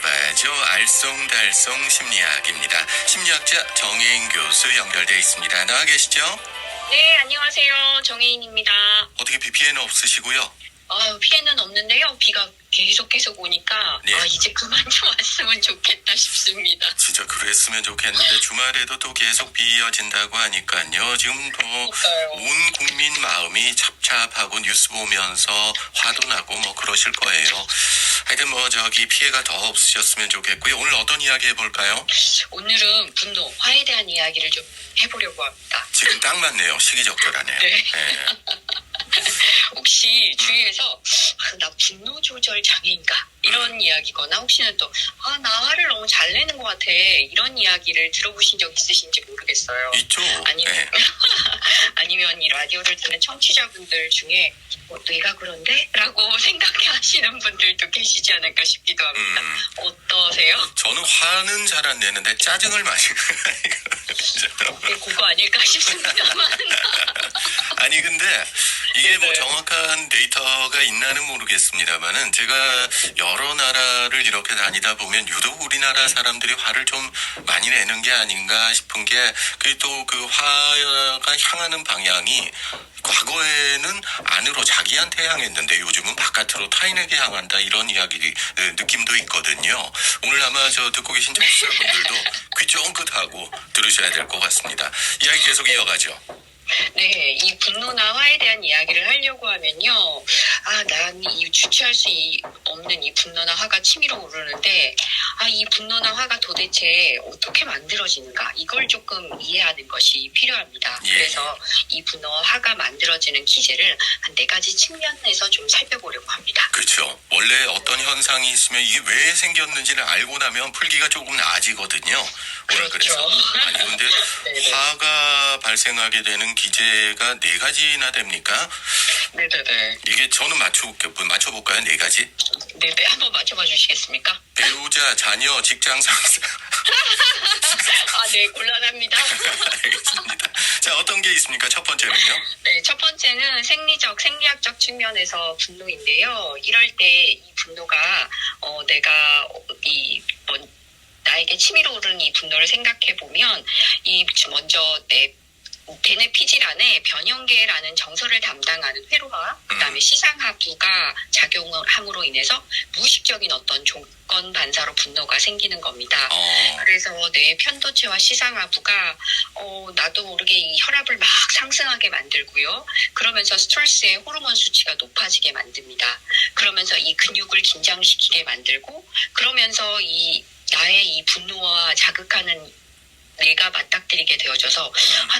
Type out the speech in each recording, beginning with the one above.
알아봐야죠. 알쏭달쏭 심리학입니다. 심리학자 정혜인 교수 연결돼 있습니다. 나와 계시죠? 네, 안녕하세요. 정혜인입니다. 어떻게 비 피해는 없으시고요? 피해는 없는데요. 비가 계속 오니까 네. 이제 그만 좀 왔으면 좋겠다 싶습니다. 진짜 그랬으면 좋겠는데 주말에도 또 계속 비 이어진다고 하니까요. 지금 그러니까요. 온 국민 마음이 착잡하고 뉴스 보면서 화도 나고 그러실 거예요. 하여튼 피해가 더 없으셨으면 좋겠고요. 오늘 어떤 이야기 해볼까요? 오늘은 분노, 화에 대한 이야기를 좀 해보려고 합니다. 지금 딱 맞네요. 시기적절하네요. 네. 네. 혹시 주위에서 나 분노 조절 장애인가 이런 이야기거나 혹시는 또 나 화를 너무 잘 내는 것 같아 이런 이야기를 들어보신 적 있으신지 모르겠어요. 있죠. 아니면 네. 아니면 이 라디오를 듣는 청취자분들 중에 내가 그런데? 라고 생각하시는 분들도 계시지 않을까 싶기도 합니다. 어떠세요? 저는 화는 잘 안 내는데 짜증을 많이 그거 아닐까 싶습니다만. 아니 근데 이게 네네. 정확한 데이터가 있나는 모르겠습니다만은 제가 여러 나라를 이렇게 다니다 보면 유독 우리나라 사람들이 화를 좀 많이 내는 게 아닌가 싶은 게 또 그 화가 향하는 방향이 과거에는 안으로 자기한테 향했는데 요즘은 바깥으로 타인에게 향한다 이런 느낌도 있거든요. 오늘 아마 듣고 계신 청취자분들도 귀 쫑긋하고 들으셔야 될 것 같습니다. 이야기 계속 이어가죠. 네, 이 분노나 화에 대한 이야기를 하려고 하면요. 난 이 주체할 수 없는 이 분노나 화가 치밀어 오르는데, 이 분노나 화가 도대체 어떻게 만들어지는가, 이걸 조금 이해하는 것이 필요합니다. 예. 그래서 이 분노와 화가 만들어지는 기제를 한 4가지 측면에서 좀 살펴보려고 합니다. 그렇죠. 원래 어떤 현상이 있으면 이게 왜 생겼는지를 알고 나면 풀기가 조금 나아지거든요. 그렇죠. 그래서 아니 근데 네네. 화가 발생하게 되는 기제가 4가지나 됩니까? 네네네. 이게 저는 맞춰볼까요? 4가지? 네네. 한번 맞춰봐 주시겠습니까? 배우자, 자녀, 직장 상사. 네, 곤란합니다. 알겠습니다. 자, 어떤 게 있습니까? 첫 번째는요? 네, 첫 번째는 생리학적 측면에서 분노인데요. 이럴 때 이 분노가 내가 나에게 치밀어 오르는 이 분노를 생각해 보면 먼저 내 대뇌 피질 안에 변형계라는 정서를 담당하는 회로화, 그다음에 시상하부가 작용함으로 인해서 무의식적인 어떤 조건 반사로 분노가 생기는 겁니다. 그래서 뇌 편도체와 시상하부가 나도 모르게 이 혈압을 막 상승하게 만들고요. 그러면서 스트레스의 호르몬 수치가 높아지게 만듭니다. 그러면서 이 근육을 긴장시키게 만들고, 그러면서 나의 이 분노와 자극하는 내가 맞닥뜨리게 되어져서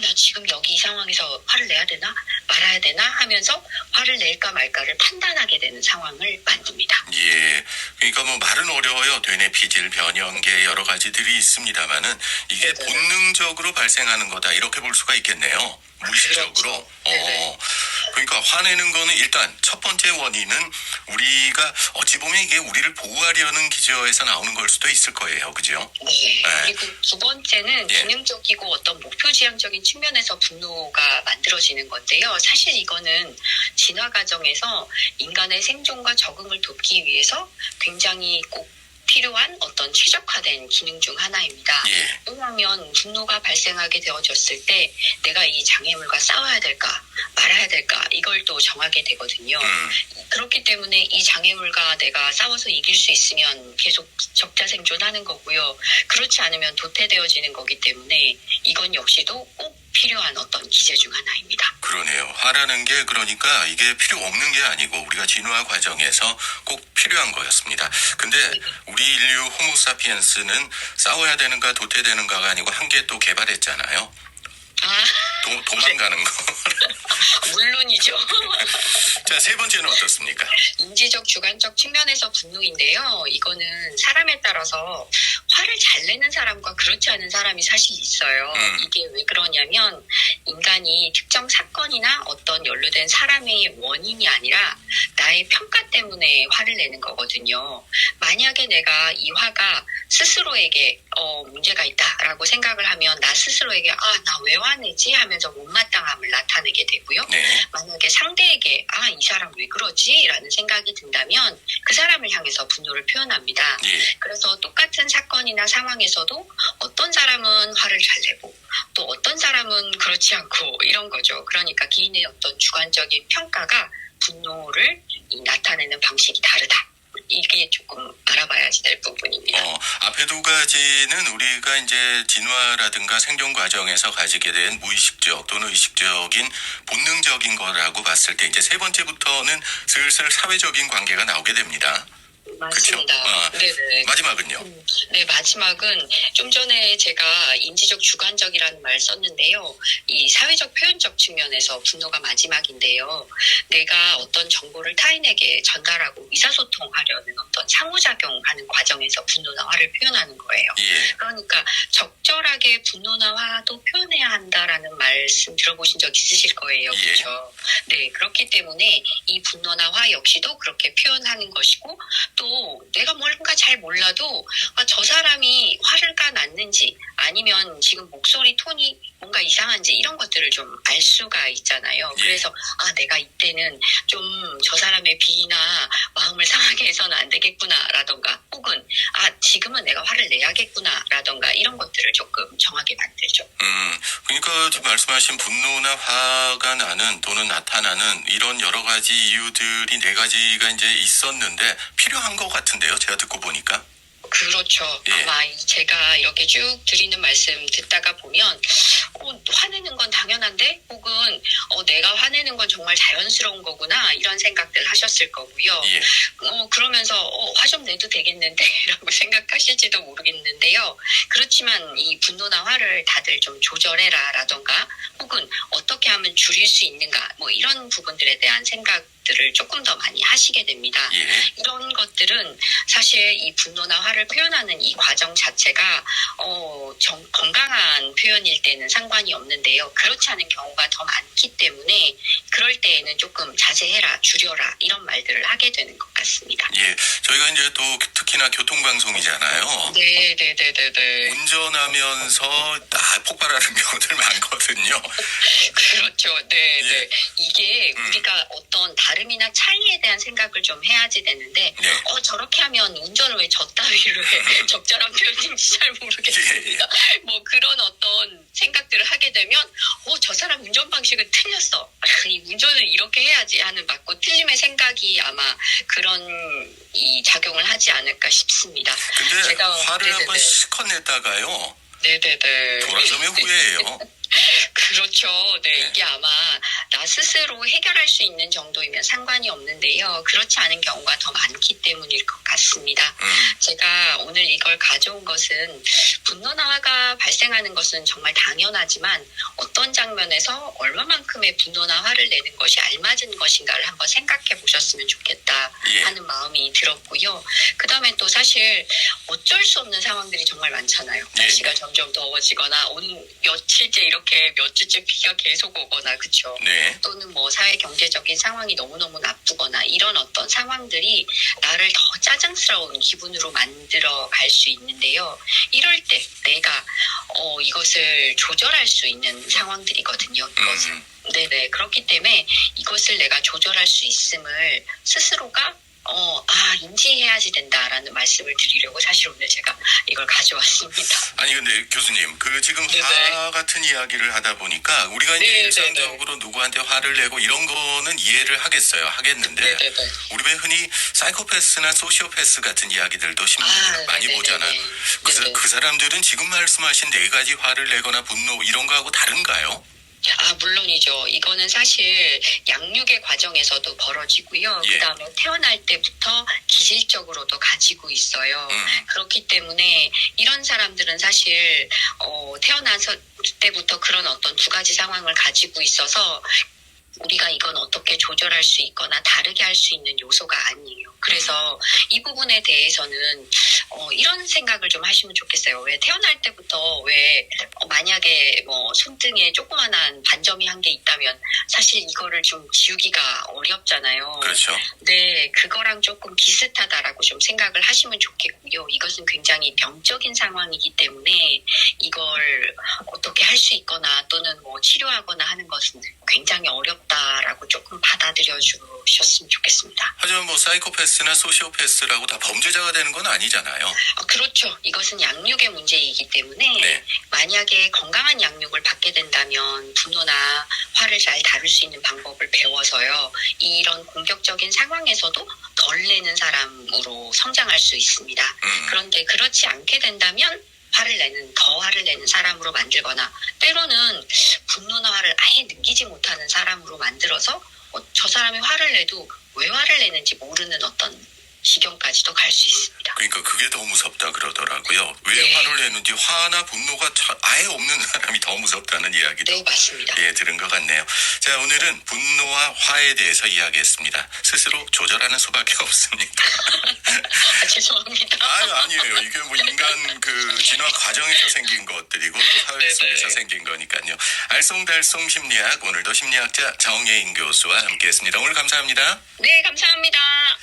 나 지금 여기 이 상황에서 화를 내야 되나 말아야 되나 하면서 화를 낼까 말까를 판단하게 되는 상황을 만듭니다. 예. 그러니까 말은 어려워요. 되뇌 피질 변형계 여러 가지들이 있습니다만은 이게 네네. 본능적으로 발생하는 거다 이렇게 볼 수가 있겠네요. 무의식적으로. 그렇죠. 네네. 그러니까 화내는 거는 일단 첫 번째 원인은 우리가 어찌 보면 이게 우리를 보호하려는 기저에서 나오는 걸 수도 있을 거예요. 그죠? 네. 네. 그리고 두 번째는 예. 기능적이고 어떤 목표지향적인 측면에서 분노가 만들어지는 건데요. 사실 이거는 진화 과정에서 인간의 생존과 적응을 돕기 위해서 굉장히 꼭 필요한 어떤 최적화된 기능 중 하나입니다. 예. 왜냐하면 분노가 발생하게 되어졌을 때 내가 이 장애물과 싸워야 될까 말아야 될까 이걸 또 정하게 되거든요. 그렇기 때문에 이 장애물과 내가 싸워서 이길 수 있으면 계속 적자 생존하는 거고요. 그렇지 않으면 도태되어지는 거기 때문에 이건 역시도 꼭 필요한 어떤 기제 중 하나입니다. 그러네요. 화라는 게 그러니까 이게 필요 없는 게 아니고 우리가 진화 과정에서 꼭 필요한 거였습니다. 근데 우리 인류 호모사피엔스는 싸워야 되는가 도태되는가가 아니고 한 개 또 개발했잖아요. 도망가는 거. 물론이죠. 자, 세 번째는 어떻습니까? 인지적 주관적 측면에서 분노인데요. 이거는 사람에 따라서 화를 잘 내는 사람과 그렇지 않은 사람이 사실 있어요. 이게 왜 그러냐면 인간이 특정 사건이나 어떤 연루된 사람의 원인이 아니라 나의 평가 때문에 화를 내는 거거든요. 만약에 내가 이 화가 스스로에게 문제가 있다라고 생각을 하면 나 스스로에게 나 왜 화내지 하면서 못마땅함을 나타내게 되고요. 네. 만약에 상대에게 이 사람 왜 그러지? 라는 생각이 든다면 그 사람을 향해서 분노를 표현합니다. 예. 그래서 똑같은 사건이나 상황에서도 어떤 사람은 화를 잘 내고 또 어떤 사람은 그렇지 않고 이런 거죠. 그러니까 개인의 어떤 주관적인 평가가 분노를 나타내는 방식이 다르다. 이게 조금 알아봐야지 될 부분입니다. 앞에 두 가지는 우리가 이제 진화라든가 생존 과정에서 가지게 된 무의식적 또는 의식적인 본능적인 거라고 봤을 때 이제 세 번째부터는 슬슬 사회적인 관계가 나오게 됩니다. 맞습니다. 네네. 마지막은요? 네, 마지막은 좀 전에 제가 인지적 주관적이라는 말 썼는데요. 이 사회적 표현적 측면에서 분노가 마지막인데요. 내가 어떤 정보를 타인에게 전달하고 의사소통하려는 어떤 상호작용하는 과정에서 분노나 화를 표현하는 거예요. 예. 그러니까 적절하게 분노나 화도 표현해야 한다라는 말씀 들어보신 적 있으실 거예요. 예. 그렇죠? 네, 그렇기 때문에 이 분노나 화 역시도 그렇게 표현하는 것이고 또 내가 뭔가 잘 몰라도 저 사람이 화를 까놨는지 아니면 지금 목소리 톤이 뭔가 이상한지 이런 것들을 좀 알 수가 있잖아요. 예. 그래서 내가 이때는 좀 저 사람의 비나 마음을 상하게 해서는 안 되겠구나라던가 혹은 지금은 내가 화를 내야겠구나라던가 이런 것들을 조금 정하게 만들죠. 그러니까 지금 말씀하신 분노나 화가 나는 또는 나타나는 이런 여러 가지 이유들이 네 가지가 이제 있었는데 필요한 것 같은데요. 제가 듣고 보니까. 그렇죠. 예. 아마 제가 이렇게 쭉 드리는 말씀 듣다가 보면 화내는 건 당연한데 혹은 내가 화내는 건 정말 자연스러운 거구나 이런 생각들 하셨을 거고요. 예. 그러면서 화 좀 내도 되겠는데 라고 생각하실지도 모르겠는데요. 그렇지만 이 분노나 화를 다들 좀 조절해라 라던가 혹은 어떻게 하면 줄일 수 있는가 뭐 이런 부분들에 대한 생각들을 조금 더 많이 하시게 됩니다. 예. 이런 것들은 사실 이 분노나 화를 표현하는 이 과정 자체가 건강한 표현일 때는 상관이 없는데요. 그렇지 않은 경우가 더 많기 때문에 그럴 때에는 조금 자제해라, 줄여라 이런 말들을 하게 되는 것 같습니다. 예. 저희가 이제 또 특히나 교통방송이잖아요. 네. 운전하면서 폭발하는 경우들 많거든요. 그렇죠. 네. 예. 이게 우리가 어떤 다름이나 차이에 대한 생각을 좀 해야지 되는데 네. 저렇게 하면 운전을 왜 저 따위로 해? 적절한 표현인지 잘 모르겠습니다. 뭐 그런 어떤 생각들을 하게 되면 저 사람 운전 방식은 틀렸어. 이 운전을 이렇게 해야지 하는 맞고 틀림의 생각이 아마 그런 이 작용을 하지 않을까 싶습니다. 근데 제가 화를 한번 실컷 냈다가요. 네네네. 돌아서면 후회해요. 그렇죠. 네, 네. 이게 아마 나 스스로 해결할 수 있는 정도이면 상관이 없는데요. 그렇지 않은 경우가 더 많기 때문일 것 같습니다. 제가 오늘 이걸 가져온 것은 분노나 화가 발생하는 것은 정말 당연하지만 어떤 장면에서 얼마만큼의 분노나 화를 내는 것이 알맞은 것인가를 한번 생각해 보셨으면 좋겠다 예. 하는 마음이 들었고요. 그 다음에 또 사실 어쩔 수 없는 상황들이 정말 많잖아요. 예. 날씨가 점점 더워지거나 오늘 며칠째 이렇게 몇 주째 비가 계속 오거나 그렇죠. 네. 또는 뭐 사회 경제적인 상황이 너무너무 나쁘거나 이런 어떤 상황들이 나를 더 짜증스러운 기분으로 만들어 갈 수 있는데요. 이럴 때 내가 이것을 조절할 수 있는 상황들이거든요. 이것은. 네네. 그렇기 때문에 이것을 내가 조절할 수 있음을 스스로가 인지해야지 된다라는 말씀을 드리려고 사실 오늘 제가 이걸 가져왔습니다. 아니 근데 교수님 지금 네네. 화 같은 이야기를 하다 보니까 우리가 이제 네네네. 일상적으로 누구한테 화를 내고 이런 거는 이해를 하겠는데 네네네. 우리 왜 흔히 사이코패스나 소시오패스 같은 이야기들도 신문에 많이 네네네. 보잖아요. 네네. 그 사람들은 지금 말씀하신 네 가지 화를 내거나 분노 이런 거하고 다른가요? 물론이죠. 이거는 사실 양육의 과정에서도 벌어지고요. 예. 그다음에 태어날 때부터 기질적으로도 가지고 있어요. 그렇기 때문에 이런 사람들은 사실 태어나서 때부터 그런 어떤 두 가지 상황을 가지고 있어서 우리가 이건 어떻게 조절할 수 있거나 다르게 할 수 있는 요소가 아니에요. 그래서 이 부분에 대해서는 이런 생각을 좀 하시면 좋겠어요. 왜 태어날 때부터 왜 만약에 뭐 손등에 조그만한 반점이 한 게 있다면 사실 이거를 좀 지우기가 어렵잖아요. 그렇죠. 네, 그거랑 조금 비슷하다라고 좀 생각을 하시면 좋겠고요. 이것은 굉장히 병적인 상황이기 때문에 이걸 어떻게 할 수 있거나 또는 뭐 치료하거나 하는 것은 굉장히 어렵다라고 조금 받아들여 주셨으면 좋겠습니다. 하지만 뭐 사이코패스나 소시오패스라고 다 범죄자가 되는 건 아니잖아요. 그렇죠. 이것은 양육의 문제이기 때문에 네. 만약에 건강한 양육을 받게 된다면 분노나 화를 잘 다룰 수 있는 방법을 배워서요. 이런 공격적인 상황에서도 덜 내는 사람으로 성장할 수 있습니다. 그런데 그렇지 않게 된다면 더 화를 내는 사람으로 만들거나 때로는 분노나 화를 아예 느끼지 못하는 사람으로 만들어서 저 사람이 화를 내도 왜 화를 내는지 모르는 어떤 지경까지도 갈 수 있습니다. 그러니까 그게 더 무섭다 그러더라고요. 왜 네. 화를 내는지 화나 분노가 아예 없는 사람이 더 무섭다는 이야기도 네, 맞습니다. 들은 것 같네요. 자, 오늘은 분노와 화에 대해서 이야기했습니다. 스스로 조절하는 수밖에 없습니다. 죄송합니다. 아니에요. 이게 뭐 인간 그 진화 과정에서 생긴 것들이고 또 사회 네네. 속에서 생긴 거니까요. 알쏭달쏭 심리학, 오늘도 심리학자 정혜인 교수와 함께했습니다. 오늘 감사합니다. 네, 감사합니다.